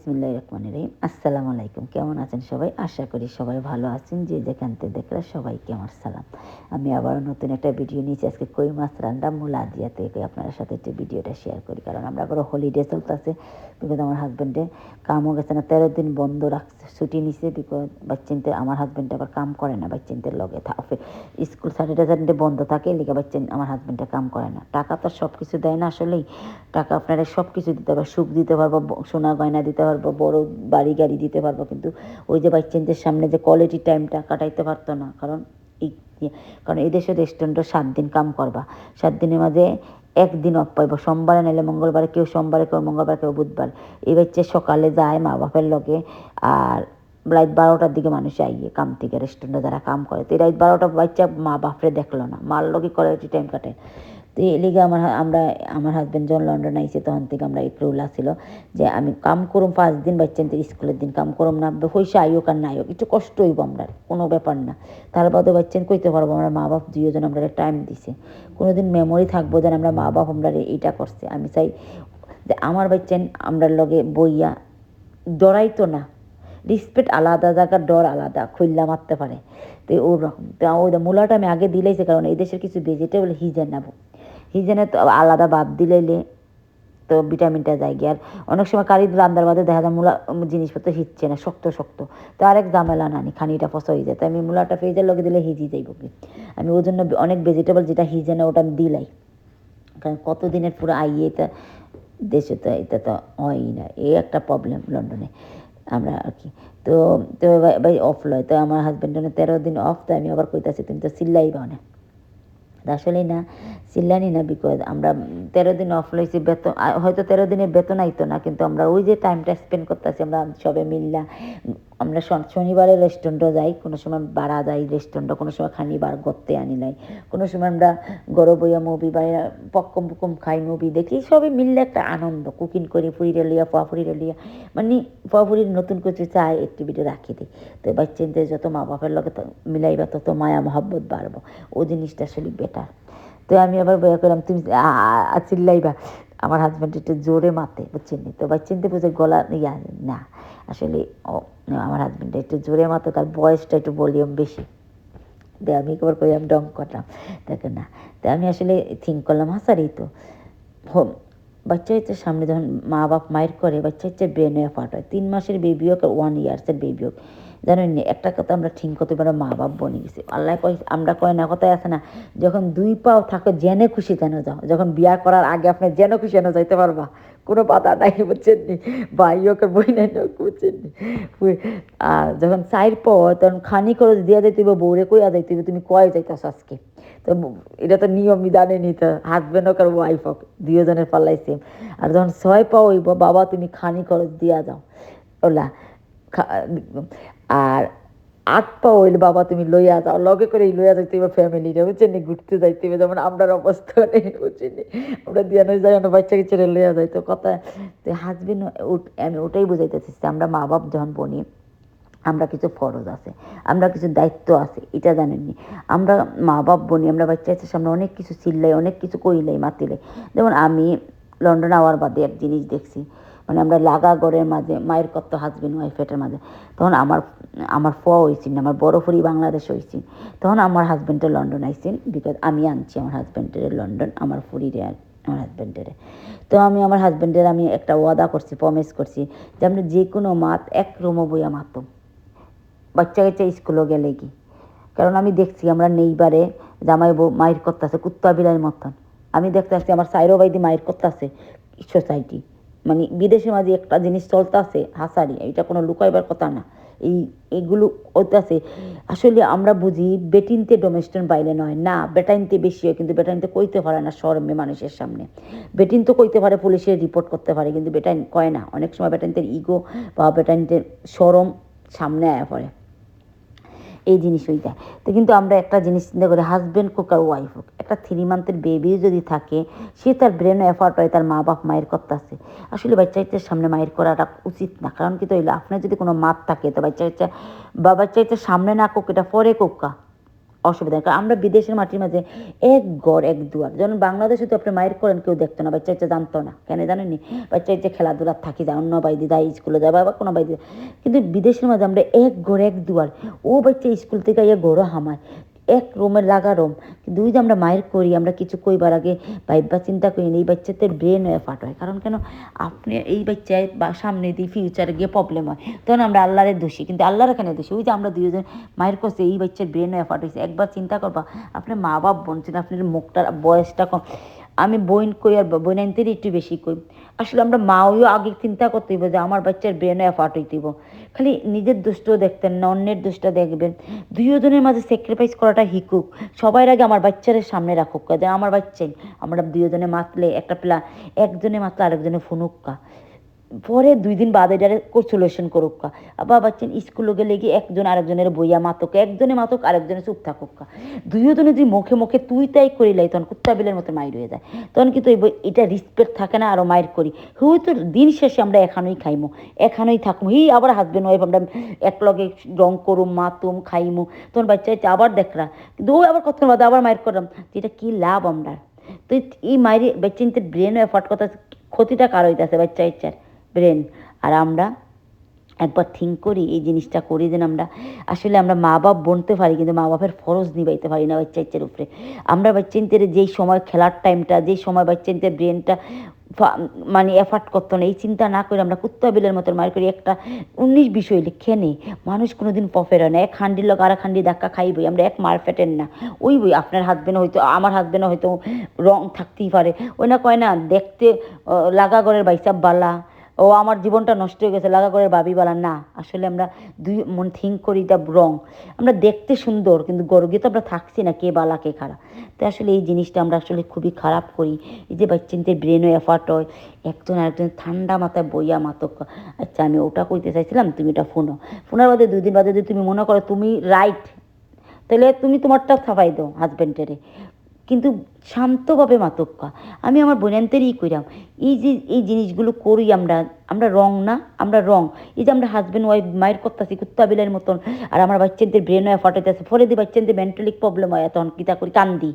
বিসমিল্লাহির রহমানির রহিম। আসসালামু আলাইকুম। কেমন আছেন সবাই? আশা করি সবাই ভালো আছেন। যে যেখান থেকে দেখলে সবাইকে আমার সালাম। আমি আবারও নতুন একটা ভিডিও নিয়েছি। আজকে কই মাছ রান্না মূলা দিয়া থেকে আপনার সাথে একটু ভিডিওটা শেয়ার করি। কারণ আমরা আবারও হলিডে চলতেছে। বিকজ আমার হাজব্যান্ডে কামও গেছে না, 13 দিন বন্ধ রাখছে, ছুটি নিছে। বিকজ বাচ্চানতে আমার হাজব্যান্ড আবার কাম করে না, বাচ্চানদের লগে থাকে। স্কুল স্যাটারডে বন্ধ থাকে, এলিগে বাচ্চান আমার হাজব্যান্ডে কাম করে না। টাকা তো সব কিছু দেয় না আসলেই। টাকা আপনারা সব কিছু দিতে পারবো, সুখ দিতে পারবো, সোনা গয়না দিতে পারবো, বড় বাড়ি গাড়ি দিতে পারবো, কিন্তু ওই যে বাচ্চাদের সামনে যে কোয়ালিটি টাইমটা কাটাইতে পারতো না। কারণ এই দেশে রেস্টুরেন্টও 7 দিন কাম করবা, 7 দিনের মাঝে একদিন অফ পাইব, সোমবারে নাইলে মঙ্গলবারে, কেউ সোমবারে, কেউ মঙ্গলবার, কেউ বুধবার। এই বাচ্চা সকালে যায় মা বাপের লগে, আর রাত 12টার দিকে মানুষ আইয়ে কাম থেকে, রেস্টুরেন্টে যারা কাম করে, তো রাত 12টা বাচ্চা মা বাপরে দেখলো না, মার লগে কোয়ালিটি টাইম কাটে। তো এই লিগে আমার হাজব্যান্ড যখন লন্ডন আইসে তখন থেকে আমরা এক রুল আসছিল যে আমি কাম করুম 5 দিন, বাচ্চাদের স্কুলের দিন কাম করুম না, পয়সা আইওক আর না আইওক, একটু কষ্ট হইব, আমরা কোনো ব্যাপার না। তার বাদে বাচ্চান কইতে পারবো আমরা মা বাপ দুইজন আমরা টাইম দিছে, কোনো দিন মেমোরি থাকবো যেন আমরা মা বাপ আমরা এইটা করছে। আমি চাই যে আমার বাচ্চান আমরার লগে বইয়া ডরাইতো না। রিসপেক্ট আলাদা, জায়গার ডর আলাদা, খুললা মারতে পারে। তো ওরকম তো ওই মূলাটা আমি আগে দিলাইছে, কারণ এই দেশের কিছু ভেজিটেবল হিজে নেবো, হিজেনে তো আলাদা বাদ দিলাইলে তো ভিটামিনটা যায় গিয়ে। আর অনেক সময় কারি রান্দার বাদে দেখা যায় মূলা জিনিসপত্র হিচ্ছে না, শক্ত শক্ত, তো আরেক ঝামেলা নানি, খানিটা ফসা হয়ে যায়। তো আমি মূলাটা ফ্রিজের লগে দিলে হিজি যাইব কি, আমি ওই জন্য অনেক ভেজিটেবল যেটা হিজে না ওটা আমি দিলাই। কারণ কতদিনের পুরো আইয়ে এটা দেশে তো এটা তো হয়ই না, এই একটা প্রবলেম লন্ডনে আমরা আর কি। তো তো ভাই অফ লয়, তো আমার হাজব্যান্ডের 13 দিন অফ, তো আমি আবার কইতাছি তুমি তো চিল্লাইবা না। আসলেই না, চিল্লানি না, বিকজ আমরা 13 দিন অফ লইছি, বেতন হয়তো 13 দিনের বেতন আইতো না, কিন্তু আমরা ওই যে টাইমটা স্পেন্ড করতেছি আমরা সবে মিল্লা। আমরা শনিবারে রেস্টুরেন্টও যাই, কোনো সময় বাড়া যাই রেস্টুরেন্টও, কোনো সময় খানি বার করতে আনি নাই, কোনো সময় আমরা গরো বইয়া মুভি বা পক্কম পক্কম খাই, মুভি দেখি, সবই মিললে একটা আনন্দ, কুকিং করি, ফুরিরে লিয়া ফুরিরে লিয়া, মানে ফুরির নতুন কিছু চাই অ্যাক্টিভিটি রাখি দিই। তো বাচ্চাদের যত মা বাপের লগে মিলাইবা তত মায়া মহব্বত বাড়বো, ও জিনিসটা আসলে বেটার। তো আমি আবার বয়া করলাম তুমি চিল্লাইবা, আমার হাজব্যান্ড একটু জোরে মাতে, বুঝছেন, তো বাচ্চাদের বুঝে গলা ইয়া না, আসলে আমার হাজব্যান্ড একটু জোরে মাতে, তার বয়সটা একটু ভলিউম বেশি, তো আমি একবার কইলাম ডং করলাম, দেখে না। তো আমি আসলে থিঙ্ক করলাম হাসারি তো বাচ্চা হচ্ছে সামনে যখন মা বাপ মায়ের করে, বাচ্চা হচ্ছে ব্রেনে ফাট হয়, 3 মাসের বেবি হোক, 1 ইয়ার্সের বেবি হোক, জানেন একটা কথা আমরা ঠিক করতে পারো, মা বাপ বনে গেছি আল্লাহ কয়, আমরা কয় না, কথায় আছে না, যখন 2 পাও থাকো জেনে খুশি যেন যাও, যখন বিয়া করার আগে আপনি যেন খুশি যেন যাইতে পারবা, কোনো বাধা নাই, বুঝছেন নি, ভাই হোক বই নাই হোক, বুঝছেন নি। আর যখন 4 পাও তখন খানি খরচ দিয়া যাইতেইব, বউরে কইয়া যাইতেইব তুমি কয় যাইতাছ আজকে, তো এটা তো নিয়ম বিধানে নিতে, হাজব্যান্ড হোক আর ওয়াইফ হোক, 2 জনের পাল্লাই সেম। আর যখন 6 পাও হইব, বাবা তুমি খানি খরচ দিয়া যাও ওলা, আর 8 পা হইলে বাবা তুমি লইয়া যাও, লগে করে লইয়া যাইতে হবে ফ্যামিলিরে, বুঝছেন নি, ঘুরতে যাইতে হবে, যেমন আমরার অবস্থা নেই, বুঝছেন নি, আমরা দিয়ানো যাই না, বাচ্চাকে ছেড়ে লইয়া যাই, তো কথা তো হাজবেন্ড, আমি ওটাই বুঝাইতেছি, আমরা মা বাপ যখন বনি, আমরা কিছু ফরজ আছে, আমরা কিছু দায়িত্ব আছে, এটা জানেননি। আমরা মা বাপ বনি, আমরা বাচ্চাদের সামনে অনেক কিছু চিল্লাই, অনেক কিছু কইলাই মাতিলাই। যেমন আমি লন্ডন আওয়ার বাদে এক জিনিস দেখছি, মানে আমরা লাগা ঘরের মাঝে মায়ের কত হাজবেন্ড ওয়াইফ এটার মাঝে, তখন আমার আমার ফোয়া হয়েছিল না, আমার বড় ফুরি বাংলাদেশ হয়েছিল, তখন আমার হাজব্যান্ডের লন্ডন আইসিন, বিকজ আমি আনছি আমার হাজব্যান্ডের লন্ডন, আমার ফুরিরে আর আমার হাজব্যান্ডের। তো আমি আমার হাজব্যান্ডের আমি একটা ওয়াদা করছি, প্রমিস করছি, যে আমরা যে কোনো মাত এক রুমো বইয়া মাতম, বাচ্চা কাচ্চা স্কুলও গেলে কি। কারণ আমি দেখছি আমরা নেইবারে জামাই বউ মায়ের করতেছে কুত্তা বিড়ার মতন, আমি দেখতে আসছি আমার সাইরো বাইদি মায়ের করতেছে সোসাইটি, মানে বিদেশের মাঝে একটা জিনিস চলতেছে হাসারি, এটা কোনো লুকাইবার কথা না, এইগুলো হইতেছে। আসলে আমরা বুঝি বেটিনতে ডোমেস্টন বাইরে নয়, না বেটাইনতে বেশি হয়, কিন্তু বেটাইনতে কইতে পারে না শরমে মানুষের সামনে। বেটিন তো কইতে পারে, পুলিশে রিপোর্ট করতে পারে, কিন্তু বেটাইন কয় না, অনেক সময় বেটাইনদের ইগো বা বেটাইনদের শরম সামনে আয়া পড়ে, এই জিনিস হয়ে যায়। তো কিন্তু আমরা একটা জিনিস চিন্তা করি, হাজব্যান্ড হোক আর ওয়াইফ হোক, একটা 3 মান্থের বেবি যদি থাকে, সে তার ব্রেন এফার্ট হয় তার মা বাপ মায়ের করতেছে, আসলে বাচ্চাদের সামনে মায়ের করাটা উচিত না। কারণ কি, তো আপনার যদি কোনো মাত থাকে তো বাচ্চা বা বাচ্চাদের সামনে না কোক, এটা পরে কোকা, অসুবিধা, কারণ আমরা বিদেশের মাটির মাঝে এক ঘর এক দুয়ার, যেমন বাংলাদেশে তো আপনি মায়ের করেন কেউ দেখতো না, বাচ্চা ইচ্ছা জানতো না, কেন জানেননি, বাচ্চা ইচ্ছা খেলাধুলার থাকি যায়, অন্য বাইদি যায় স্কুলে যায় বা কোনো বাইদি, কিন্তু বিদেশের মাঝে আমরা এক ঘর এক দুয়ার, ও বাচ্চা স্কুল থেকে ইয়ে ঘরও হামায় এক রুমের লাগা রুম, কিন্তু ওই যে আমরা মায়ের করি, আমরা কিছু কইবার আগে ভাইবা চিন্তা করি না, এই বাচ্চাদের ব্রেন হয়ে ফাট হয়, কারণ কেন আপনি এই বাচ্চায় বা সামনে দিয়ে ফিউচারে গিয়ে প্রবলেম হয়, তখন আমরা আল্লাহরে দোষী, কিন্তু আল্লাহর এখানে দোষী ওই যে আমরা দুইজন মায়ের কাছে এই বাচ্চার ব্রেন হয়ে ফাট হয়েছে। একবার চিন্তা করবা, আপনার মা বাপ বলছেন, আপনার মুখটার বয়সটা কম, আমি বইন কই আর বইন আনতেই একটু বেশি কই, আসলে আমরা মাও আগে চিন্তা করতে হইব যে আমার বাচ্চার ব্রেন হয়ে ফাট হইতেইব, খালি নিজের দোষটাও দেখতেন না, অন্যের দোষটা দেখবেন, দুইজনের মাঝে স্যাক্রিফাইস করাটা শিখুক, সবার আগে আমার বাচ্চাদের সামনে রাখুক, যে আমার বাচ্চাই, আমরা দুইজনে মাতলে একটা একজনে মাতলে আরেকজনে ফুনুক্কা, পরে 2 দিন বাদে এটারে সলিউশন করুক, আবার বাচ্চা স্কুলে গেলে গিয়ে একজন আরেকজনের বইয়া মাতক, একজনে মাতক আরেকজনে চুপ থাকুক, দুইজনে যদি মুখে মুখে তুই তাই করিলাই, তখন কুত্তা বিলের মতো মাইর হয়ে যায়, তখন কিন্তু এটা রেসপেক্ট থাকে না, আরও মায়ের করি, হয়তো দিন শেষে আমরা এখানেই খাইমো, এখানেই থাকবো, আবার হাজবেন্ড ওয়াইফ আমরা একলগে রং করুম মাতুম খাইমু, তখন বাচ্চা আবার দেখরা, কিন্তু ও আবার কতক্ষণ বাদে আবার মায়ের করলাম, এটা কি লাভ আমরা, তো এই মায়ের বাচ্চা ব্রেন এফার্ট কথা, ক্ষতিটা কার হইতেছে, বাচ্চা ইচ্ছার ব্রেন, আর আমরা একবার থিঙ্ক করি এই জিনিসটা করি, যেন আমরা আসলে আমরা মা বাপ বনতে পারি, কিন্তু মা বাপের ফরজ নিবাইতে পারি না বাচ্চা ইচ্ছের উপরে, আমরা বাচ্চাদের যেই সময় খেলার টাইমটা, যেই সময় বাচ্চাদের ব্রেনটা মানে এফার্ট করতো না, এই চিন্তা না করে আমরা কুত্তা বিলের মতো মার করি, একটা 19-20 লিখে নেই, মানুষ কোনোদিন পফের হয় না, এক হান্ডির লোক আর এক হান্ডি ধাক্কা খাইবই, আমরা এক মার ফেটেন না, ওই বই আপনার হাজবেন্ড হয়তো আমার হাজবেন্ডও হয়তো রং থাকতেই পারে, ওই না কয় না দেখতে লাগা ঘরের বাইসাব বালা, ও আমার জীবনটা নষ্ট হয়ে গেছে লাগা করে ভাবি বলা না, আসলে আমরা দুই মন থিঙ্ক করি এটা রং, আমরা দেখতে সুন্দর কিন্তু গর্গে তো আমরা থাকছি না কে বালা কে খারাপ, তো আসলে এই জিনিসটা আমরা আসলে খুবই খারাপ করি, এই যে বাচ্চাদের ব্রেনও এফার্ট হয়, একজন আরেকজন ঠান্ডা মাথায় বইয়া মাতক, আচ্ছা আমি ওটা কইতে চাইছিলাম তুমি এটা ফোনের বাদে 2 দিন বাদে যদি তুমি মনে করো তুমি রাইট, তাহলে তুমি তোমারটা ছাপাই দাও হাজব্যান্ডেরে, কিন্তু শান্তভাবে মাতক্কা, আমি আমার বোনেনতেরই কইরাম, এই যে এই জিনিসগুলো করি আমরা, আমরা রং না, আমরা রং, এই যে আমরা হাজব্যান্ড ওয়াইফ মায়ের করতেছি কুত্তা বিলের মতন, আর আমার বাচ্চাদের ব্রেন হয়ে ফাটাইতেছে, ফলে দিয়ে বাচ্চাদের মেন্টালি প্রবলেম হয়, তখন কিতা করি কান্দি,